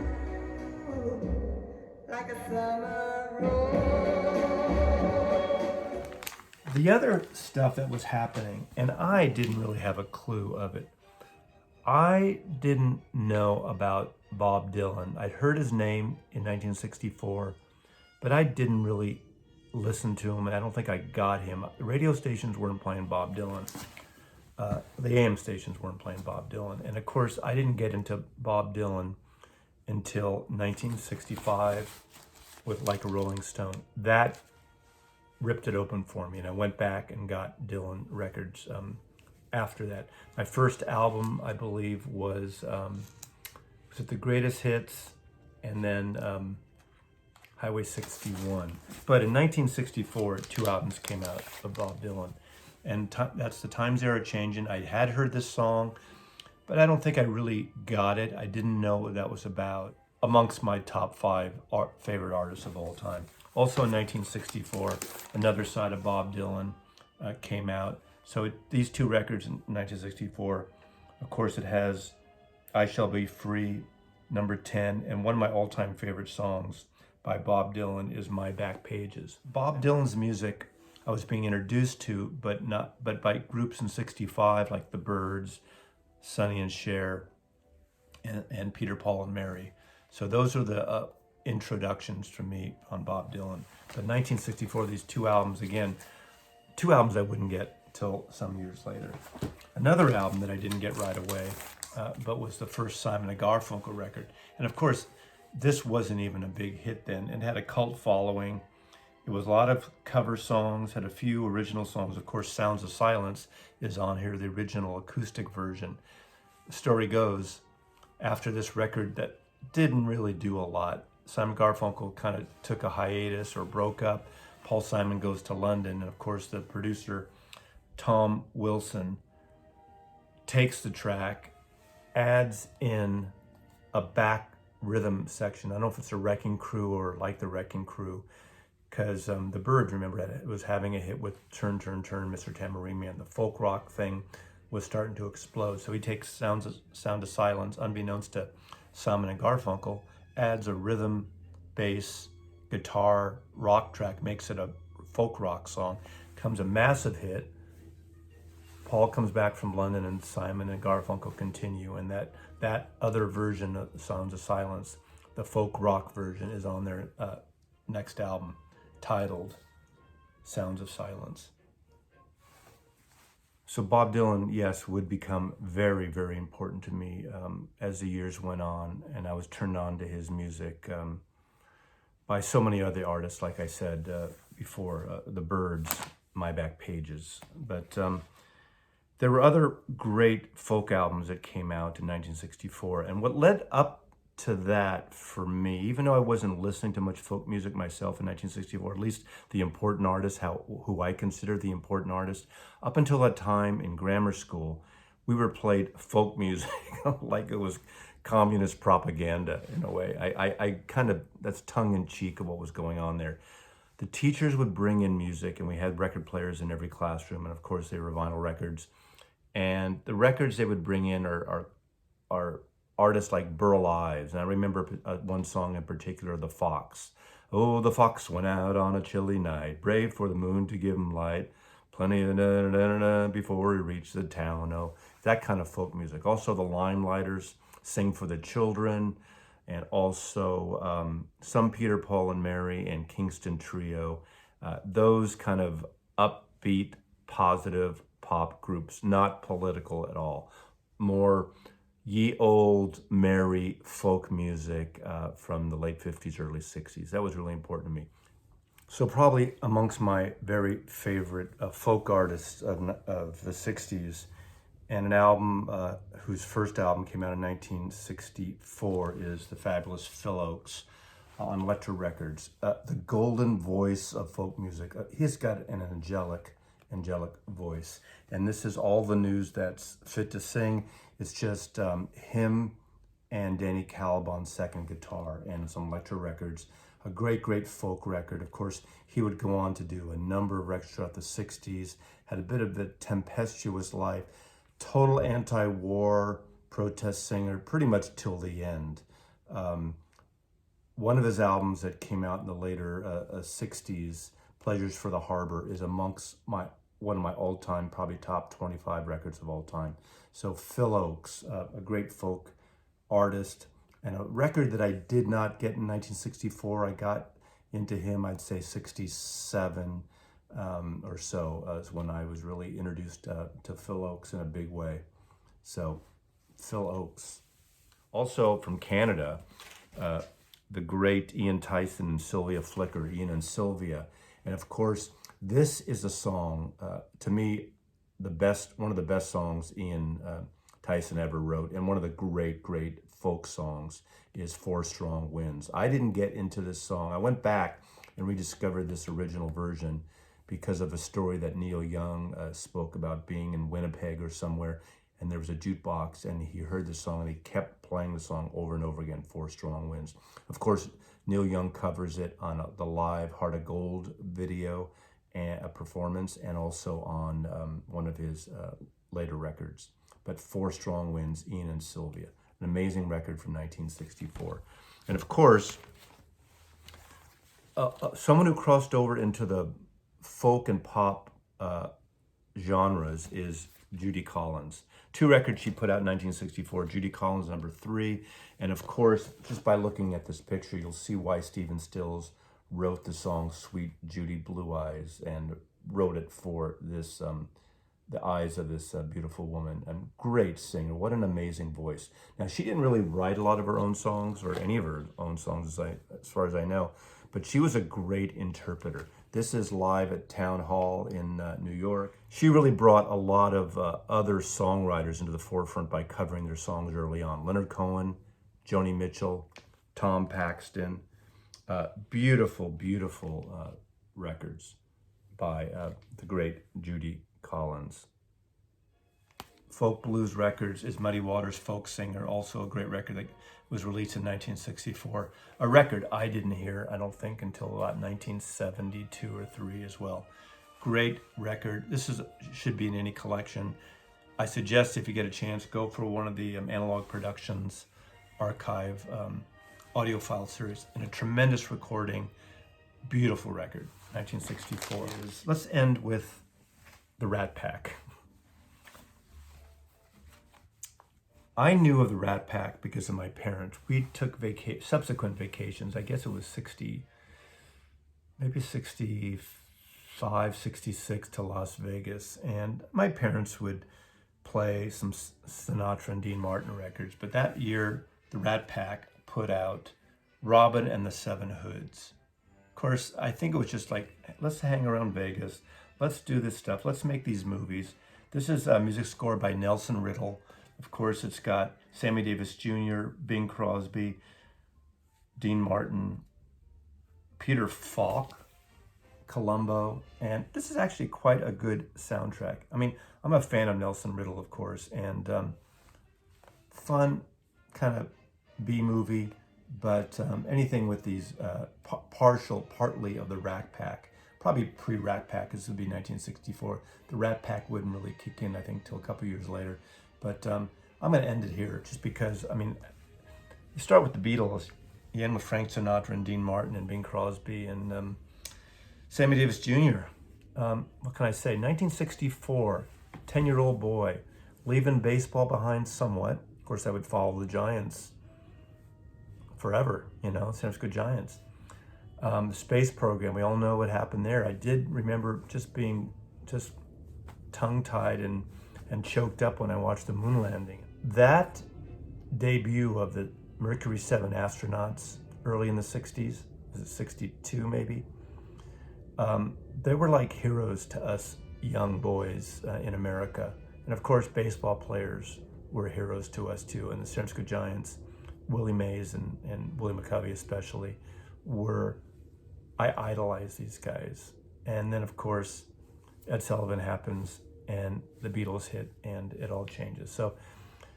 Like a summer road. The other stuff that was happening, and I didn't really have a clue of it. I didn't know about Bob Dylan. I'd heard his name in 1964, but I didn't really listen to him. I don't think I got him. The radio stations weren't playing Bob Dylan. The AM stations weren't playing Bob Dylan. And of course, I didn't get into Bob Dylan until 1965 with Like a Rolling Stone. That ripped it open for me, and I went back and got Dylan records after that. My first album, I believe, was it The Greatest Hits, and then Highway 61. But in 1964, 2 albums came out of Bob Dylan, and that's The Times Era Changin'. I had heard this song, but I don't think I really got it. I didn't know what that was about. Amongst my top 5 favorite artists of all time. Also in 1964, Another Side of Bob Dylan came out. So these two records in 1964, of course, it has I Shall Be Free, number 10, and one of my all-time favorite songs by Bob Dylan is My Back Pages. Bob Dylan's music I was being introduced to, but by groups in 65 like the Byrds, Sonny and Cher, and Peter, Paul and Mary. So those are the introductions for me on Bob Dylan. But 1964, these two albums, again, two albums I wouldn't get till some years later. Another album that I didn't get right away, but was the first Simon & Garfunkel record. And of course, this wasn't even a big hit then. It had a cult following. It was a lot of cover songs, had a few original songs. Of course, Sounds of Silence is on here, the original acoustic version. The story goes, after this record that didn't really do a lot, Simon Garfunkel kind of took a hiatus or broke up. Paul Simon goes to London, and of course the producer, Tom Wilson, takes the track, adds in a back rhythm section. I don't know if it's a Wrecking Crew or like the Wrecking Crew, because the Byrds, remember, it was having a hit with Turn, Turn, Turn, Mr. Tambourine Man. The folk rock thing was starting to explode. So he takes Sound of Silence, unbeknownst to Simon and Garfunkel, adds a rhythm, bass, guitar, rock track, makes it a folk rock song. Comes a massive hit. Paul comes back from London and Simon and Garfunkel continue, and that other version of Sounds of Silence, the folk rock version, is on their next album, titled Sounds of Silence. So Bob Dylan, yes, would become very, very important to me as the years went on, and I was turned on to his music by so many other artists, like I said before, the Byrds, My Back Pages. But there were other great folk albums that came out in 1964, and what led up to that for me, even though I wasn't listening to much folk music myself in 1964, at least the important artists, who I consider the important artists, up until that time in grammar school, we were played folk music like it was communist propaganda in a way. I kind of, that's tongue-in-cheek of what was going on there. The teachers would bring in music, and we had record players in every classroom, and of course they were vinyl records. And the records they would bring in are artists like Burl Ives, and I remember one song in particular, The Fox. Oh, the fox went out on a chilly night, brave for the moon to give him light, plenty of da-da-da-da-da before he reached the town. Oh, that kind of folk music. Also the Limelighters, Sing for the Children, and also some Peter, Paul and Mary and Kingston Trio. Those kind of upbeat, positive pop groups, not political at all. More ye old merry folk music from the late 50s, early 60s. That was really important to me. So probably amongst my very favorite folk artists of the 60s, and an album whose first album came out in 1964 is the fabulous Phil Oakes on Elektra Records. The golden voice of folk music. He's got an angelic voice. And this is All the News That's Fit to Sing. It's just him and Danny Calabon's second guitar, and it's on Elektra Records. A great, great folk record. Of course, he would go on to do a number of records throughout the 60s, had a bit of a tempestuous life, total anti-war protest singer, pretty much till the end. One of his albums that came out in the later 60s, Pleasures for the Harbor, is amongst one of my all-time, probably top 25 records of all time. So Phil Oakes, a great folk artist, and a record that I did not get in 1964. I got into him, I'd say 67 or so, is when I was really introduced to Phil Oakes in a big way. So Phil Oakes. Also from Canada, the great Ian Tyson and Sylvia Flicker, Ian and Sylvia. And of course, this is a song, to me, one of the best songs Ian Tyson ever wrote, and one of the great, great folk songs is Four Strong Winds. I didn't get into this song. I went back and rediscovered this original version because of a story that Neil Young spoke about being in Winnipeg or somewhere, and there was a jukebox, and he heard the song, and he kept playing the song over and over again, Four Strong Winds. Of course, Neil Young covers it on the live Heart of Gold video and a performance, and also on one of his later records. But Four Strong Winds, Ian and Sylvia, an amazing record from 1964. And of course, someone who crossed over into the folk and pop genres is Judy Collins. 2 records she put out in 1964, Judy Collins #3. And of course, just by looking at this picture, you'll see why Stephen Stills wrote the song Sweet Judy Blue Eyes, and wrote it for this, the eyes of this beautiful woman. And great singer, what an amazing voice. Now, she didn't really write a lot of her own songs, or any of her own songs as far as I know, but she was a great interpreter. This is live at Town Hall in New York. She really brought a lot of other songwriters into the forefront by covering their songs early on. Leonard Cohen, Joni Mitchell, Tom Paxton. Beautiful, beautiful records by the great Judy Collins. Folk Blues Records is Muddy Waters' Folk Singer, also a great record that was released in 1964. A record I didn't hear, I don't think, until about 1972 or 3 as well. Great record. This should be in any collection. I suggest if you get a chance, go for one of the Analog Productions archive audiophile series, and a tremendous recording. Beautiful record, 1964. Let's end with the Rat Pack. I knew of the Rat Pack because of my parents. We took subsequent vacations. I guess it was 65, 66 to Las Vegas. And my parents would play some Sinatra and Dean Martin records. But that year, the Rat Pack put out Robin and the Seven Hoods. Of course, I think it was just like, let's hang around Vegas. Let's do this stuff. Let's make these movies. This is a music score by Nelson Riddle. Of course, it's got Sammy Davis Jr., Bing Crosby, Dean Martin, Peter Falk, Columbo, and this is actually quite a good soundtrack. I mean, I'm a fan of Nelson Riddle, of course, and fun kind of B-movie, but anything with these partly of the Rat Pack, probably pre-Rat Pack, this would be 1964. The Rat Pack wouldn't really kick in, I think, till a couple years later. But I'm going to end it here just because, I mean, you start with the Beatles, you end with Frank Sinatra and Dean Martin and Bing Crosby and Sammy Davis Jr. What can I say? 1964, 10-year-old boy, leaving baseball behind somewhat. Of course, I would follow the Giants forever, you know, San Francisco Giants. The space program, we all know what happened there. I did remember just being tongue-tied and choked up when I watched the moon landing. That debut of the Mercury 7 astronauts early in the 60s, was it 62 maybe? They were like heroes to us young boys in America. And of course, baseball players were heroes to us too. And the San Francisco Giants, Willie Mays and Willie McCovey especially, I idolized these guys. And then of course, Ed Sullivan happens, and the Beatles hit, and it all changes. So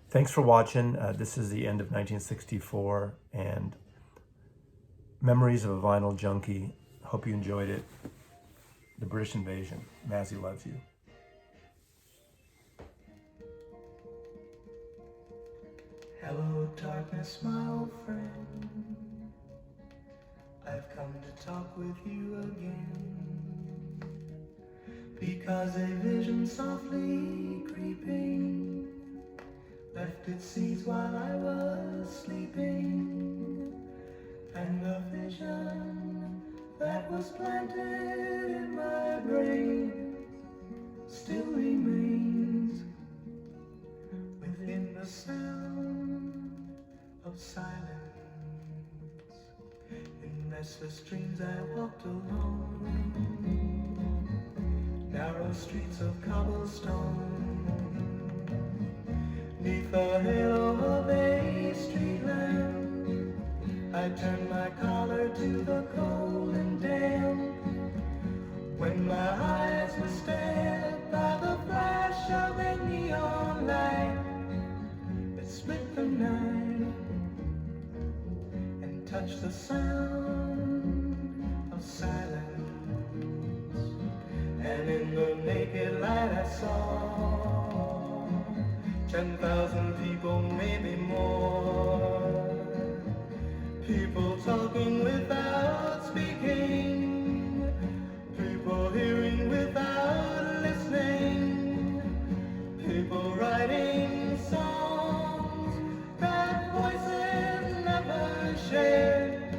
thanks for watching. This is the end of 1964, and memories of a vinyl junkie. Hope you enjoyed it. The British Invasion. Mazzy loves you. Hello, darkness, my old friend. I've come to talk with you again. Because a vision softly creeping left its seeds while I was sleeping, and the vision that was planted in my brain still remains within the sound of silence. In restless dreams I walked alone, narrow streets of cobblestone, neath the halo of a street lamp. I turned my collar to the cold and damp, when my eyes were stared by the flash of a neon light that split the night and touched the sound 10,000 people, maybe more. People talking without speaking. People hearing without listening. People writing songs that voices never shared.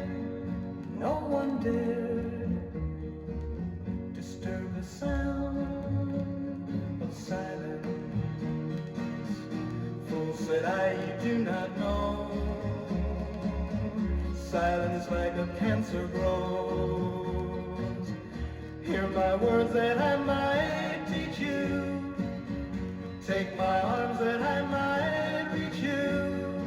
No one dared disturb the sound of silence. Fools said, I do not know. Silence like a cancer grows. Hear my words that I might teach you. Take my arms that I might reach you.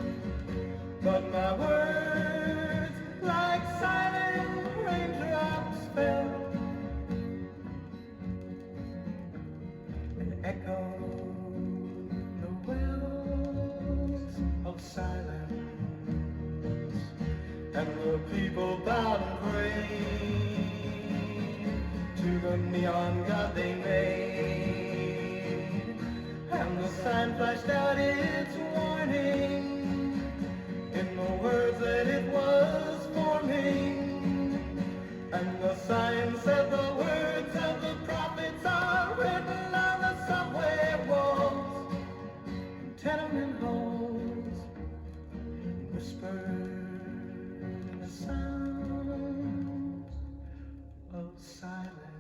But my words, like silent raindrops, fell and echoed the wells of silence. And the people bowed and prayed to the neon god they made. And the sign flashed out its warning in the words that it was forming. And the sign said the words of the prophets are written on the subway walls and tenement halls, whispered in the sound of silence.